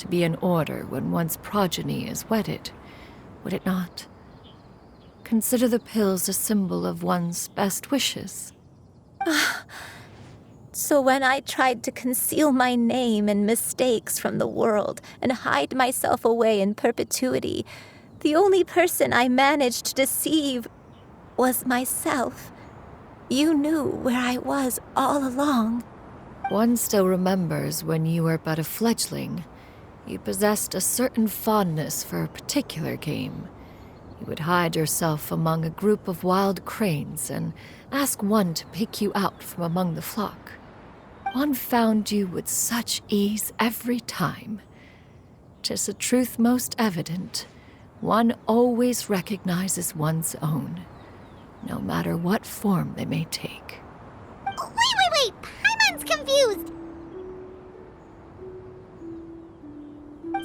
to be in order when one's progeny is wedded, would it not? Consider the pills a symbol of one's best wishes. So when I tried to conceal my name and mistakes from the world and hide myself away in perpetuity, the only person I managed to deceive was myself. You knew where I was all along. One still remembers when you were but a fledgling. You possessed a certain fondness for a particular game. You would hide yourself among a group of wild cranes and ask one to pick you out from among the flock. One found you with such ease every time. 'Tis a truth most evident. One always recognizes one's own, no matter what form they may take. Wait! Paimon's confused!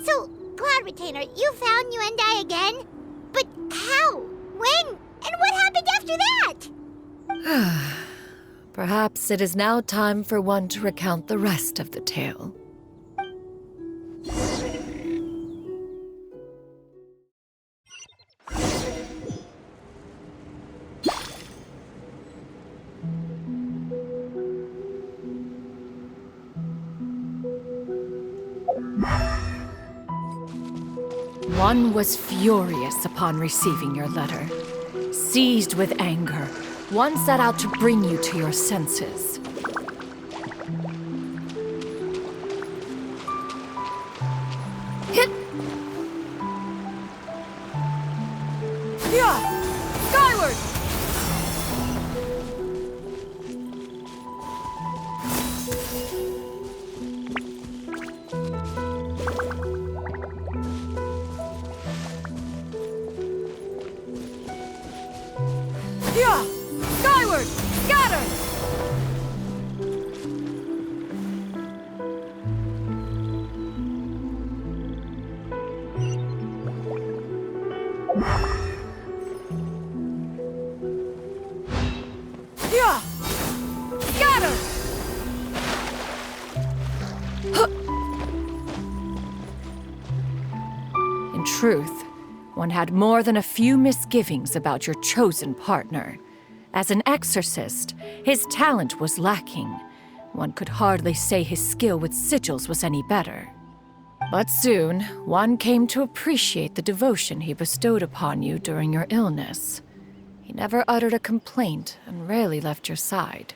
So, Cloud Retainer, you found Yuendai again? But how? When? And what happened after that? Perhaps it is now time for one to recount the rest of the tale. One was furious upon receiving your letter. Seized with anger, one set out to bring you to your senses. Hit! Yeah! Skyward! Yeah! Skyward! Scatter! Yeah! Scatter! Huh. In truth, one had more than a few misgivings about your chosen partner. As an exorcist, his talent was lacking. One could hardly say his skill with sigils was any better. But soon, one came to appreciate the devotion he bestowed upon you during your illness. He never uttered a complaint and rarely left your side.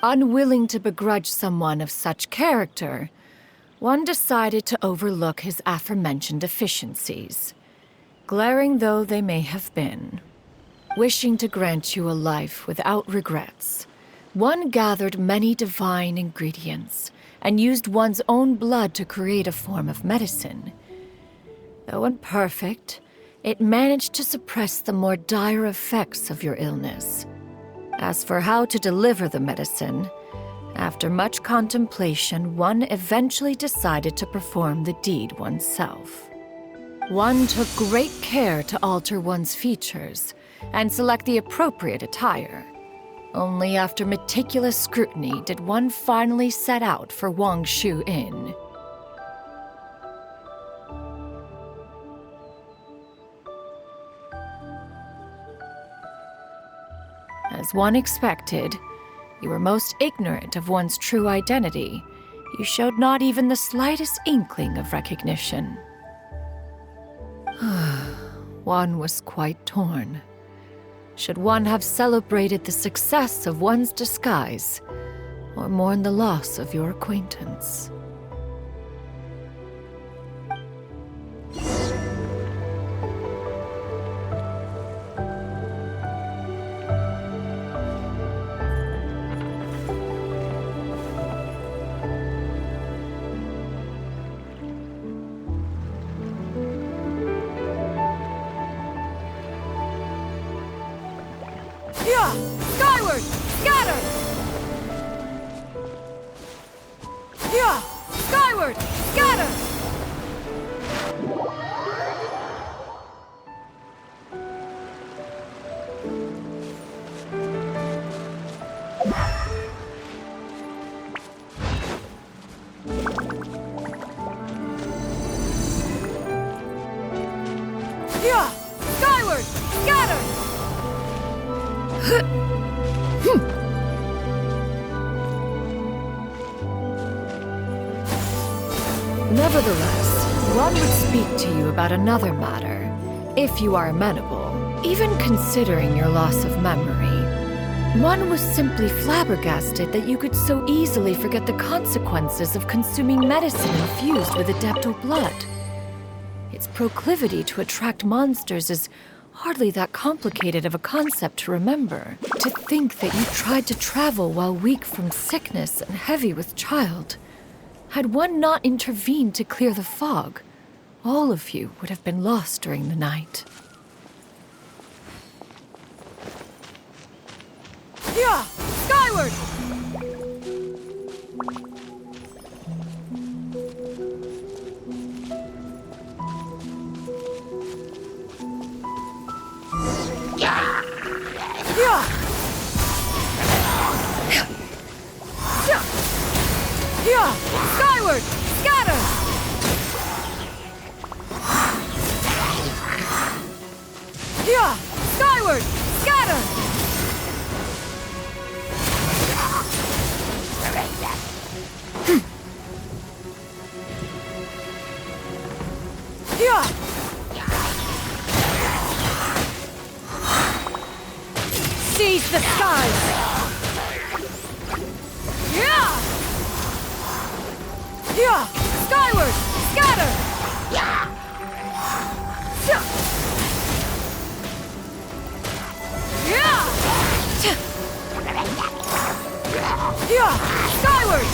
Unwilling to begrudge someone of such character, one decided to overlook his aforementioned deficiencies, glaring though they may have been. Wishing to grant you a life without regrets, one gathered many divine ingredients and used one's own blood to create a form of medicine. Though imperfect, it managed to suppress the more dire effects of your illness. As for how to deliver the medicine, after much contemplation, one eventually decided to perform the deed oneself. One took great care to alter one's features and select the appropriate attire. Only after meticulous scrutiny did one finally set out for Wangshu Inn. As one expected, you were most ignorant of one's true identity. You showed not even the slightest inkling of recognition. One was quite torn. Should one have celebrated the success of one's disguise, or mourn the loss of your acquaintance? Yeah! Skyward! Scatter! Yeah! Yeah! Skyward! Scatter! Nevertheless, one would speak to you about another matter, if you are amenable, even considering your loss of memory. One was simply flabbergasted that you could so easily forget the consequences of consuming medicine infused with adeptal blood. Its proclivity to attract monsters is hardly that complicated of a concept to remember. To think that you tried to travel while weak from sickness and heavy with child. Had one not intervened to clear the fog, all of you would have been lost during the night. Yeah! Skyward! Yeah! Yeah! Skyward! Scatter! Yeah! Skyward! Scatter! Yeah! Seize the skies! Yeah! Yeah! Skyward! Scatter! Yeah! Yeah! Skyward!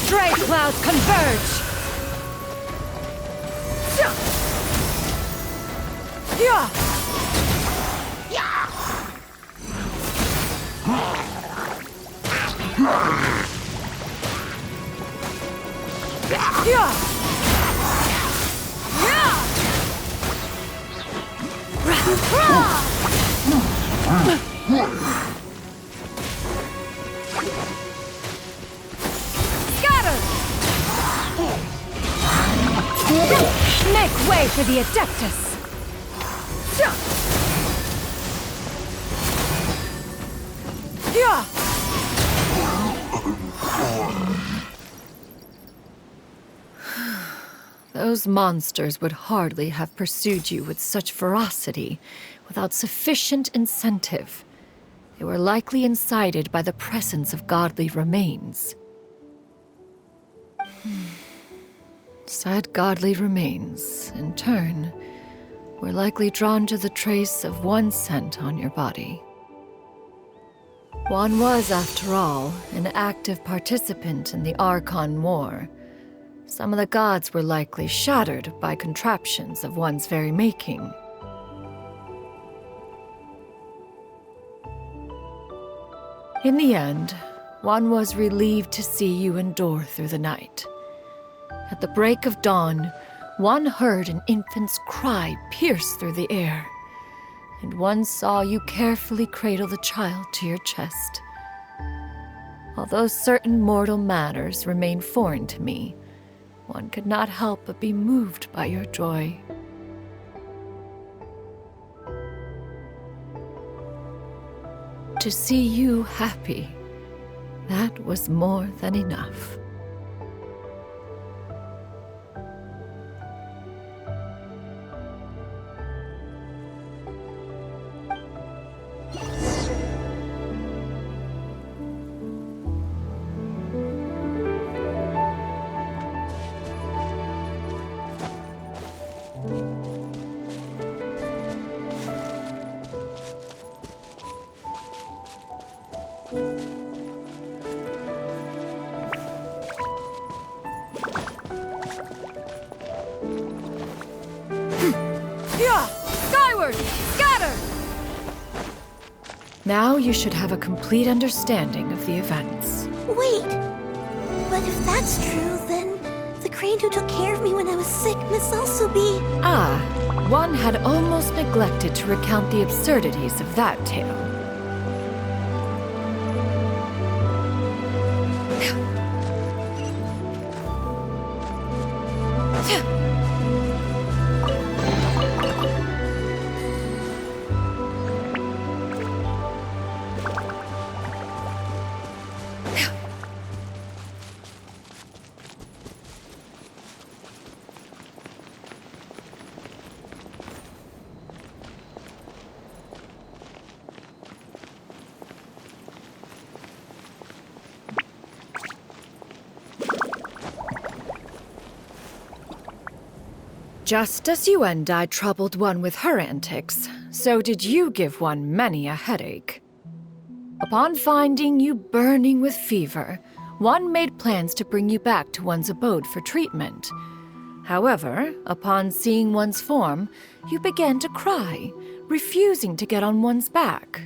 Stray clouds converge! Yeah! Yeah! Scatter! Make way for the Adeptus! Yeah! Those monsters would hardly have pursued you with such ferocity without sufficient incentive. They were likely incited by the presence of godly remains. Said godly remains, in turn, were likely drawn to the trace of one scent on your body. One was, after all, an active participant in the Archon War. Some of the gods were likely shattered by contraptions of one's very making. In the end, one was relieved to see you endure through the night. At the break of dawn, one heard an infant's cry pierce through the air, and one saw you carefully cradle the child to your chest. Although certain mortal matters remain foreign to me, one could not help but be moved by your joy. To see you happy, that was more than enough. Skyward! Scatter! Now you should have a complete understanding of the events. Wait! But if that's true, then the crane who took care of me when I was sick must also be... Ah, one had almost neglected to recount the absurdities of that tale. Just as you and I troubled one with her antics, so did you give one many a headache. Upon finding you burning with fever, one made plans to bring you back to one's abode for treatment. However, upon seeing one's form, you began to cry, refusing to get on one's back.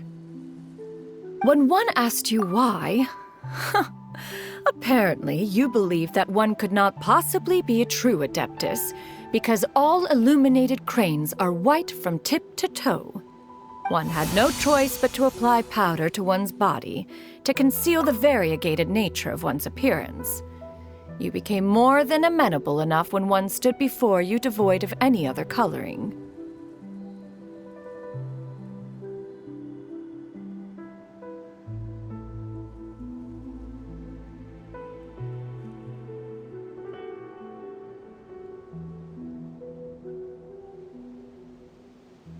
When one asked you why, apparently you believed that one could not possibly be a true Adeptus, because all illuminated cranes are white from tip to toe. One had no choice but to apply powder to one's body to conceal the variegated nature of one's appearance. You became more than amenable enough when one stood before you devoid of any other coloring.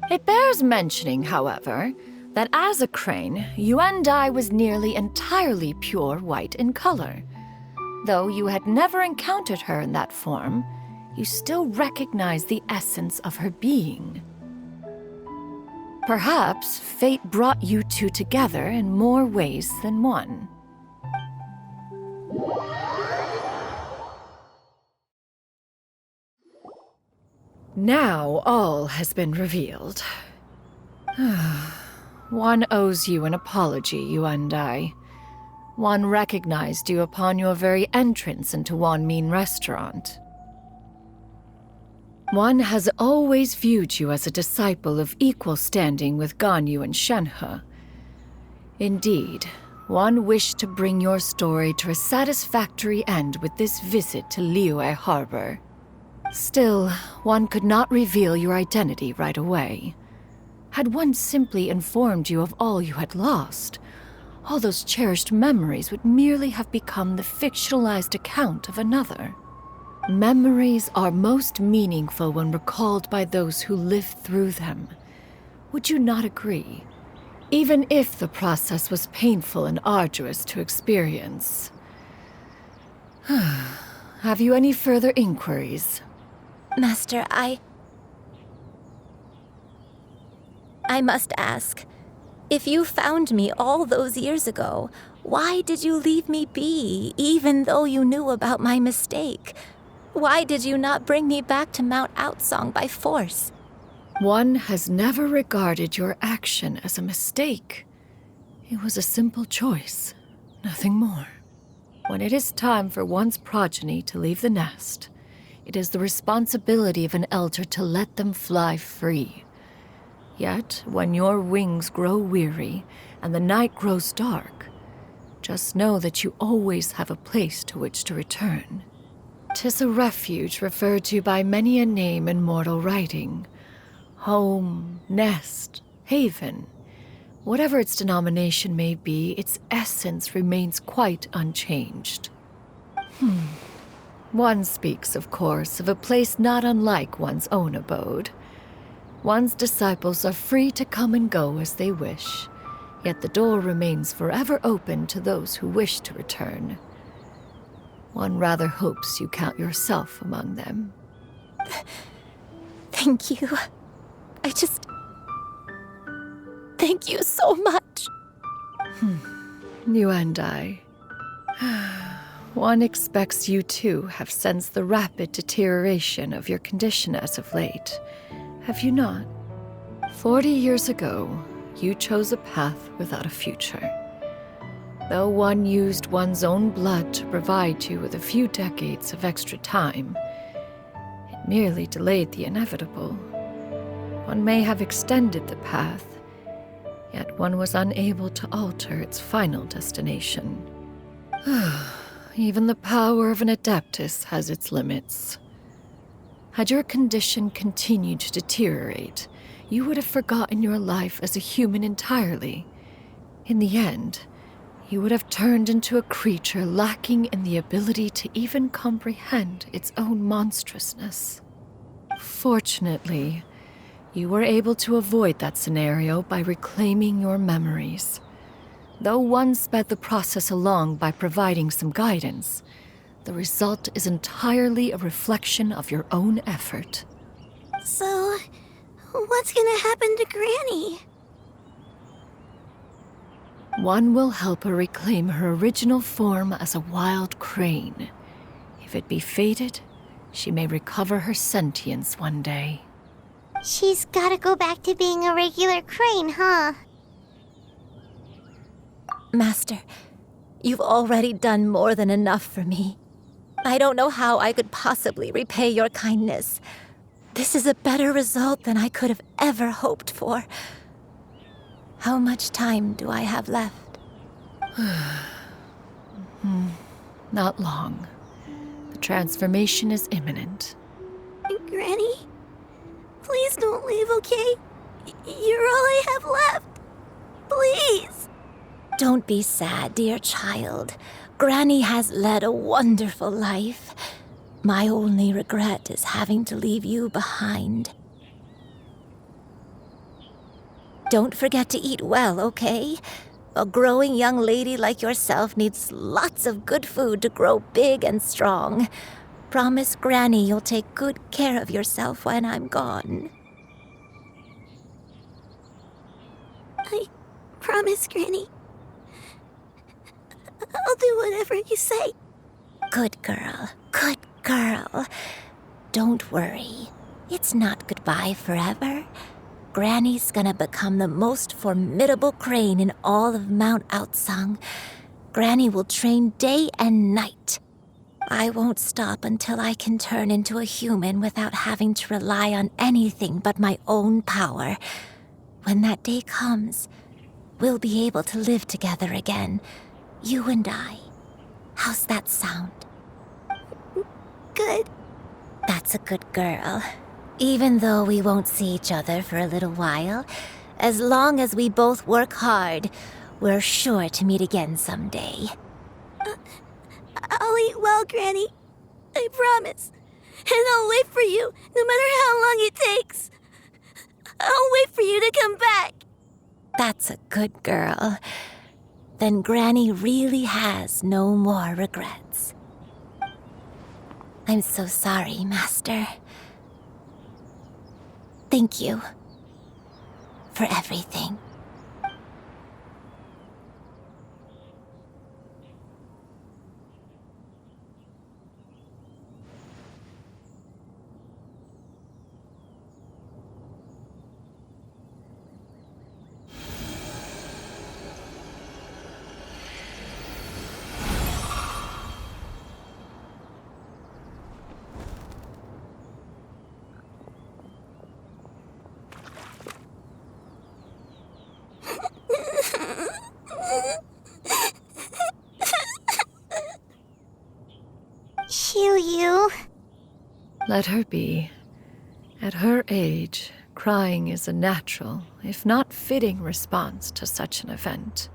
It bears mentioning, however, that as a crane, Yuendai was nearly entirely pure white in color. Though you had never encountered her in that form, you still recognized the essence of her being. Perhaps fate brought you two together in more ways than one. Now all has been revealed. One owes you an apology, Yuendai. One recognized you upon your very entrance into Wanmin Restaurant. One has always viewed you as a disciple of equal standing with Ganyu and Shenhe. Indeed, one wished to bring your story to a satisfactory end with this visit to Liyue Harbor. Still, one could not reveal your identity right away. Had one simply informed you of all you had lost, all those cherished memories would merely have become the fictionalized account of another. Memories are most meaningful when recalled by those who lived through them. Would you not agree? Even if the process was painful and arduous to experience. Have you any further inquiries? Master, I must ask, if you found me all those years ago, why did you leave me be, even though you knew about my mistake? Why did you not bring me back to Mount Outsong by force? One has never regarded your action as a mistake. It was a simple choice, nothing more. When it is time for one's progeny to leave the nest, it is the responsibility of an elder to let them fly free. Yet, when your wings grow weary and the night grows dark, just know that you always have a place to which to return. 'Tis a refuge referred to by many a name in mortal writing. Home, nest, haven. Whatever its denomination may be, its essence remains quite unchanged. One speaks, of course, of a place not unlike one's own abode. One's disciples are free to come and go as they wish, yet the door remains forever open to those who wish to return. One rather hopes you count yourself among them. Thank you. Thank you so much. You and I. One expects you too have sensed the rapid deterioration of your condition as of late, have you not? 40 years ago, you chose a path without a future. Though one used one's own blood to provide you with a few decades of extra time, it merely delayed the inevitable. One may have extended the path, yet one was unable to alter its final destination. Even the power of an Adeptus has its limits. Had your condition continued to deteriorate, you would have forgotten your life as a human entirely. In the end, you would have turned into a creature lacking in the ability to even comprehend its own monstrousness. Fortunately, you were able to avoid that scenario by reclaiming your memories. Though one sped the process along by providing some guidance, the result is entirely a reflection of your own effort. So, what's gonna happen to Granny? One will help her reclaim her original form as a wild crane. If it be fated, she may recover her sentience one day. She's gotta go back to being a regular crane, huh? Master, you've already done more than enough for me. I don't know how I could possibly repay your kindness. This is a better result than I could have ever hoped for. How much time do I have left? Not long. The transformation is imminent. Granny? Please don't leave, okay? You're all I have left. Please. Don't be sad, dear child. Granny has led a wonderful life. My only regret is having to leave you behind. Don't forget to eat well, okay? A growing young lady like yourself needs lots of good food to grow big and strong. Promise Granny you'll take good care of yourself when I'm gone. I promise, Granny. I'll do whatever you say. Good girl, good girl. Don't worry. It's not goodbye forever. Granny's gonna become the most formidable crane in all of Mount Outsung. Granny will train day and night. I won't stop until I can turn into a human without having to rely on anything but my own power. When that day comes, we'll be able to live together again. You and I. How's that sound? Good. That's a good girl. Even though we won't see each other for a little while, as long as we both work hard, we're sure to meet again someday. I'll eat well, Granny. I promise. And I'll wait for you, no matter how long it takes. I'll wait for you to come back. That's a good girl. Then Granny really has no more regrets. I'm so sorry, Master. Thank you for everything. Shiryu. Let her be. At her age, crying is a natural, if not fitting, response to such an event.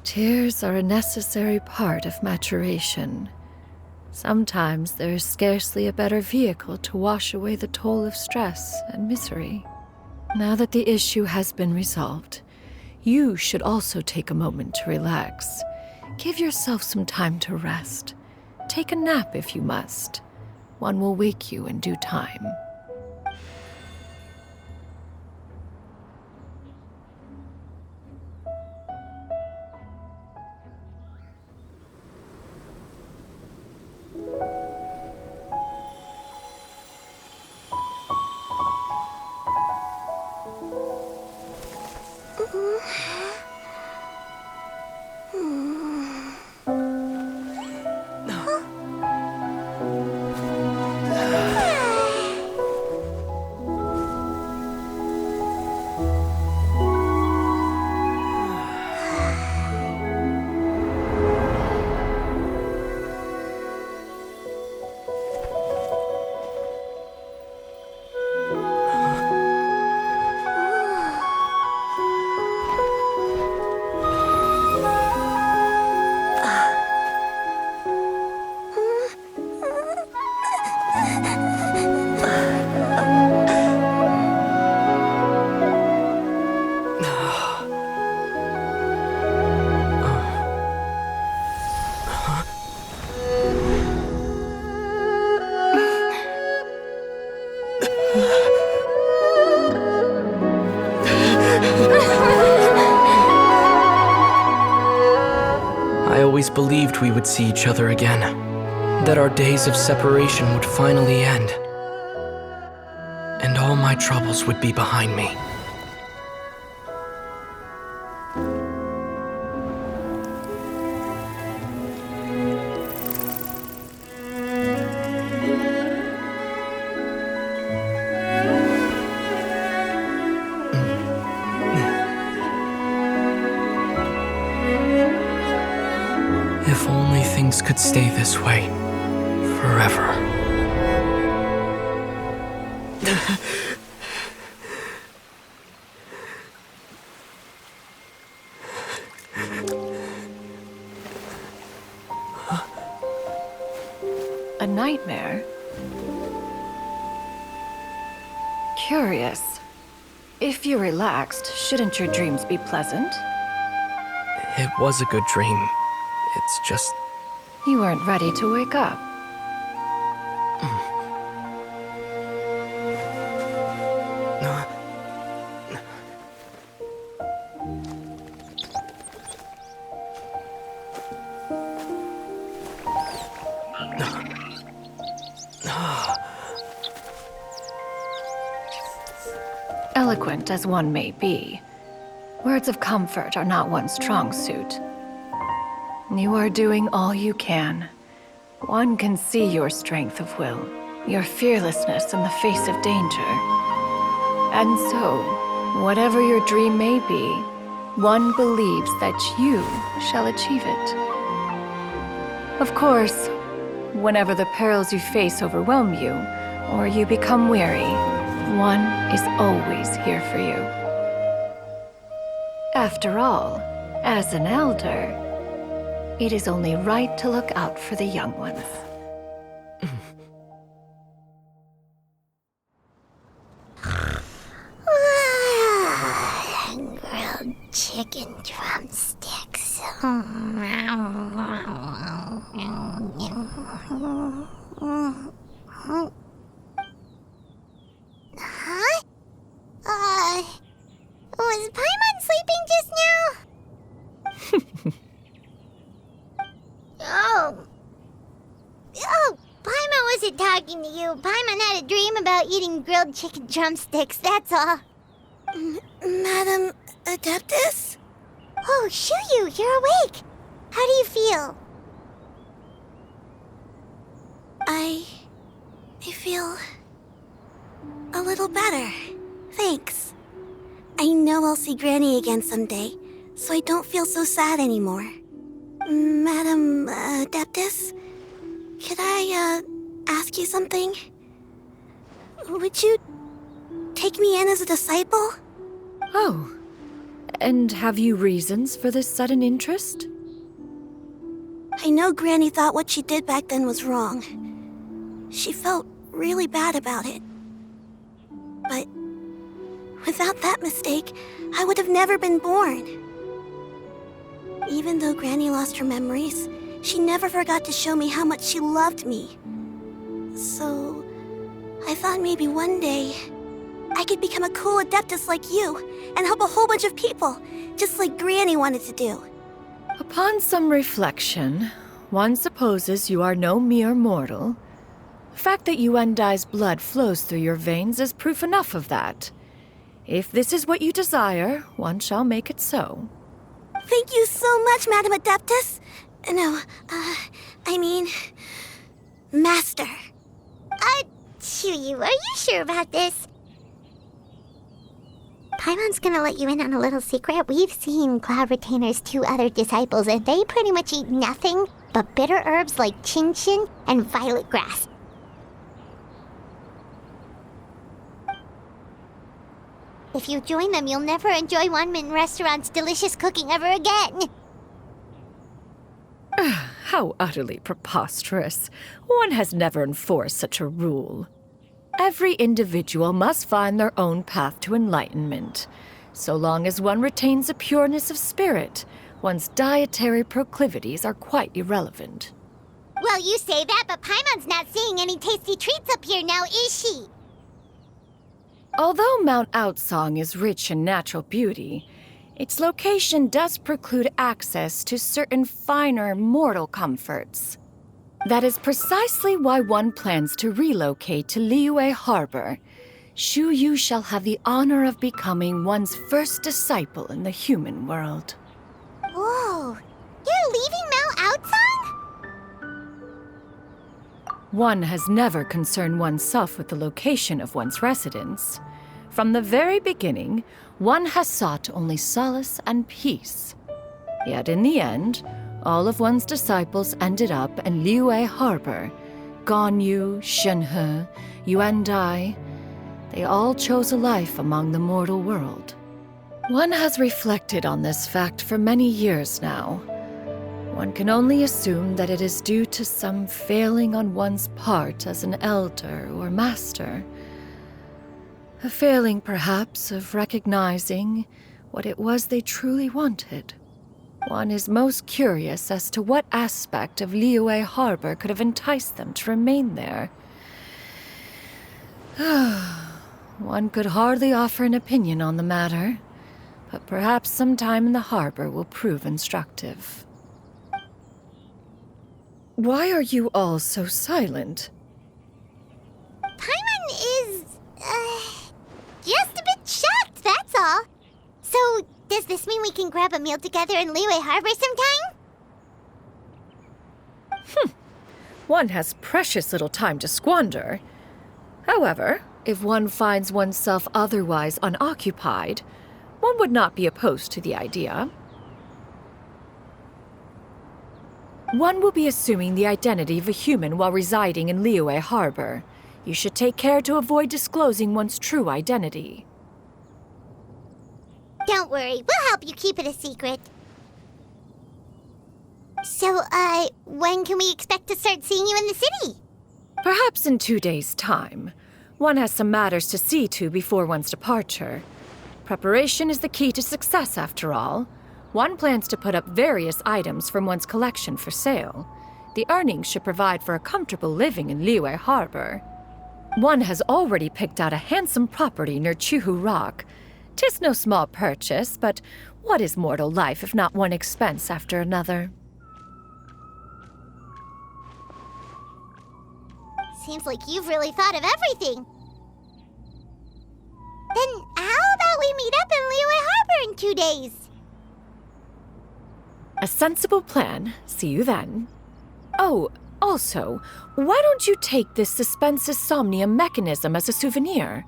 Tears are a necessary part of maturation. Sometimes there is scarcely a better vehicle to wash away the toll of stress and misery. Now that the issue has been resolved, you should also take a moment to relax. Give yourself some time to rest. Take a nap if you must. One will wake you in due time. I always believed we would see each other again, that our days of separation would finally end, and all my troubles would be behind me. If only things could stay this way forever. A nightmare? Curious. If you're relaxed, shouldn't your dreams be pleasant? It was a good dream. It's just... You weren't ready to wake up. Eloquent as one may be, words of comfort are not one's strong suit. You are doing all you can. One can see your strength of will, your fearlessness in the face of danger. And so, whatever your dream may be, one believes that you shall achieve it. Of course, whenever the perils you face overwhelm you, or you become weary, one is always here for you. After all, as an elder, it is only right to look out for the young ones. Grilled chicken drumsticks. Huh? Was Paimon sleeping just now? Oh, Paimon wasn't talking to you. Paimon had a dream about eating grilled chicken drumsticks, that's all. Madam Adeptus? Oh, Shuyu, you're awake. How do you feel? I feel a little better. Thanks. I know I'll see Granny again someday, so I don't feel so sad anymore. Madam Adeptus, could I ask you something? Would you take me in as a disciple? Oh, and have you reasons for this sudden interest? I know Granny thought what she did back then was wrong. She felt really bad about it. But without that mistake, I would have never been born. Even though Granny lost her memories, she never forgot to show me how much she loved me. So, I thought maybe one day I could become a cool Adeptus like you and help a whole bunch of people, just like Granny wanted to do. Upon some reflection, one supposes you are no mere mortal. The fact that Yuendai's blood flows through your veins is proof enough of that. If this is what you desire, one shall make it so. Thank you so much, Madam Adeptus. No, I mean, Master. Chuyu, are you sure about this? Paimon's gonna let you in on a little secret. We've seen Cloud Retainer's 2 other disciples, and they pretty much eat nothing but bitter herbs like chin-chin and violet grass. If you join them, you'll never enjoy Wanmin Restaurant's delicious cooking ever again. How utterly preposterous. One has never enforced such a rule. Every individual must find their own path to enlightenment. So long as one retains a pureness of spirit, one's dietary proclivities are quite irrelevant. Well, you say that, but Paimon's not seeing any tasty treats up here now, is she? Although Mount Outsong is rich in natural beauty, Its location does preclude access to certain finer mortal comforts. That is precisely why one plans to relocate to Liyue Harbor. Shu Yu shall have the honor of becoming one's first disciple in the human world. Whoa! You're leaving Mao outside? One has never concerned oneself with the location of one's residence. From the very beginning, one has sought only solace and peace. Yet in the end, all of one's disciples ended up in Liyue Harbor. Ganyu, Shenhe, Yuandai. They all chose a life among the mortal world. One has reflected on this fact for many years now. One can only assume that it is due to some failing on one's part as an elder or master. A failing, perhaps, of recognizing what it was they truly wanted. One is most curious as to what aspect of Liyue Harbor could have enticed them to remain there. One could hardly offer an opinion on the matter, but perhaps some time in the harbor will prove instructive. Why are you all so silent? Paimon is, just a bit shocked, that's all. So, does this mean we can grab a meal together in Liyue Harbor sometime? One has precious little time to squander. However, if one finds oneself otherwise unoccupied, one would not be opposed to the idea. One will be assuming the identity of a human while residing in Liyue Harbor. You should take care to avoid disclosing one's true identity. Don't worry, we'll help you keep it a secret. So, when can we expect to start seeing you in the city? Perhaps in 2 days' time. One has some matters to see to before one's departure. Preparation is the key to success, after all. One plans to put up various items from one's collection for sale. The earnings should provide for a comfortable living in Liyue Harbor. One has already picked out a handsome property near Chuhu Rock. 'Tis no small purchase, but what is mortal life if not one expense after another? Seems like you've really thought of everything. Then how about we meet up in Liyue Harbor in 2 days? A sensible plan. See you then. Oh, also, why don't you take this suspense somnium mechanism as a souvenir?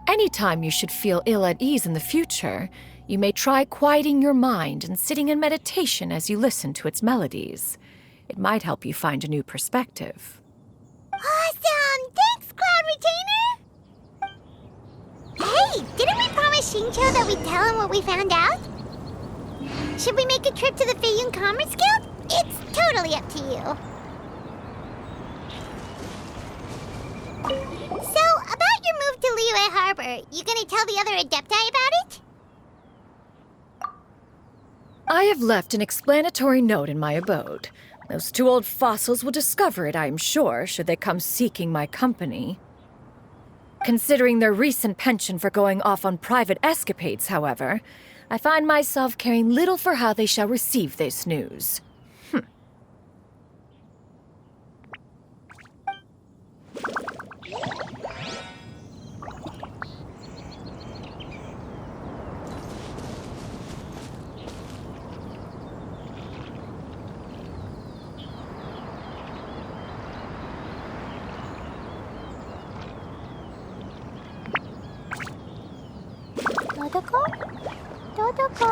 Anytime you should feel ill at ease in the future, you may try quieting your mind and sitting in meditation as you listen to its melodies. It might help you find a new perspective. Awesome! Thanks, Cloud Retainer! Hey, didn't we promise Xingqiu that we'd tell him what we found out? Should we make a trip to the Feiyun Commerce Guild? It's totally up to you. So, about your move to Liyue Harbor, you gonna tell the other Adepti about it? I have left an explanatory note in my abode. Those 2 old fossils will discover it, I am sure, should they come seeking my company. Considering their recent penchant for going off on private escapades, however, I find myself caring little for how they shall receive this news. Dodoko? Dodoko?